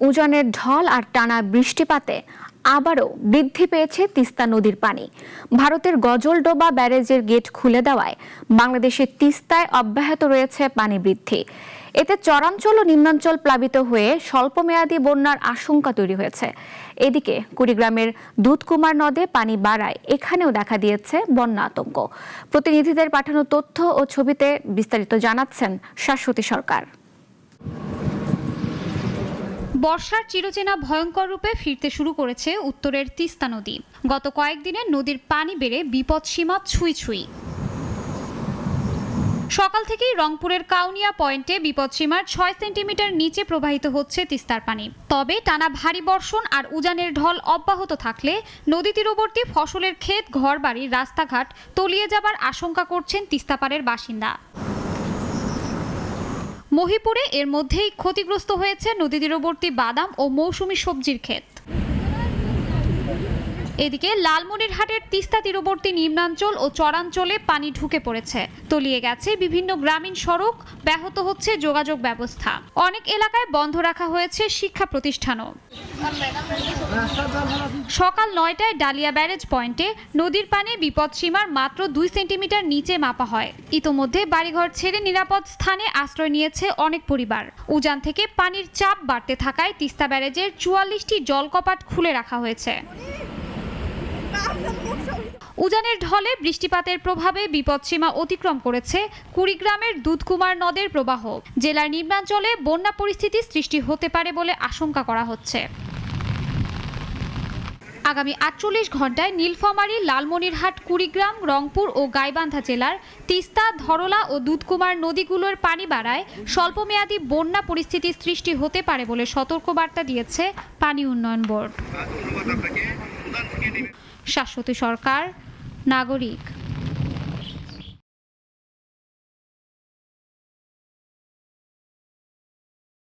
উজানের ঢল আর টানা বৃষ্টিপাতে আবারও বৃদ্ধি পেয়েছে তিস্তা নদীর পানি। ভারতের গজলডোবা ব্যারেজের গেট খুলে দেওয়ায় বাংলাদেশের তিস্তায় অব্যাহত রয়েছে পানি বৃদ্ধি। এতে চরাঞ্চল ও নিম্নাঞ্চল প্লাবিত হয়ে স্বল্পমেয়াদী বন্যার আশঙ্কা তৈরি হয়েছে। এদিকে কুড়িগ্রামের দুধকুমার নদে পানি বাড়ায় এখানেও দেখা দিয়েছে বন্যা আতঙ্ক। প্রতিনিধিদের পাঠানো তথ্য ও ছবিতে বিস্তারিত জানাচ্ছেন শাশ্বতী সরকার। বর্ষার চিরচেনা ভয়ঙ্কর রূপে ফিরতে শুরু করেছে উত্তরের তিস্তা নদী। গত কয়েকদিনে নদীর পানি বেড়ে বিপদসীমা ছুঁই ছুঁই। সকাল থেকেই রংপুরের কাউনিয়া পয়েন্টে বিপদসীমার 6 সেন্টিমিটার নিচে প্রবাহিত হচ্ছে তিস্তার পানি। তবে টানা ভারী বর্ষণ আর উজানের ঢল অব্যাহত থাকলে নদী তীরবর্তী ফসলের ক্ষেত, ঘরবাড়ি, রাস্তাঘাট তলিয়ে যাবার আশঙ্কা করছেন তিস্তাপাড়ের বাসিন্দা। মহিপুরে এর মধ্যেই ক্ষতিগ্রস্ত হয়েছে নদী তীরবর্তী বাদাম ও মৌসুমী সবজির ক্ষেত। এদিকে লালমনিরহাটের তিস্তা তীরবর্তী নিম্নাঞ্চল ও চরাঞ্চলে পানি ঢুকে পড়েছে। তলিয়ে গেছে বিভিন্ন গ্রামীণ সড়ক, ব্যাহত হচ্ছে যোগাযোগ ব্যবস্থা। অনেক এলাকায় বন্ধ রাখা হয়েছে শিক্ষা প্রতিষ্ঠানও। সকাল 9টায় ডালিয়া ব্যারেজ পয়েন্টে নদীর পানি বিপদসীমার মাত্র 2 সেন্টিমিটার নিচে মাপা হয়। ইতোমধ্যে বাড়িঘর ছেড়ে নিরাপদ স্থানে আশ্রয় নিয়েছে অনেক পরিবার। উজান থেকে পানির চাপ বাড়তে থাকায় তিস্তা ব্যারেজের 44টি জলকপাট খুলে রাখা হয়েছে। উজানের ঢলে বৃষ্টিপাতের প্রভাবে বিপদসীমা অতিক্রম করেছে কুড়িগ্রামের দুধকুমার নদের প্রবাহ। জেলার নিম্নাঞ্চলে বন্যা পরিস্থিতি সৃষ্টি হতে পারে বলে আশঙ্কা করা হচ্ছে। আগামী 48 ঘন্টায় নীলফামারী, লালমনিরহাট, কুড়িগ্রাম, রংপুর ও গাইবান্ধা জেলার তিস্তা, ধরলা ও দুধকুমার নদীগুলোর পানি বাড়ায় স্বল্পমেয়াদী বন্যা পরিস্থিতি সৃষ্টি হতে পারে বলে সতর্কবার্তা দিয়েছে পানি উন্নয়ন বোর্ড। শাশ্বতী সরকার, নাগরিক।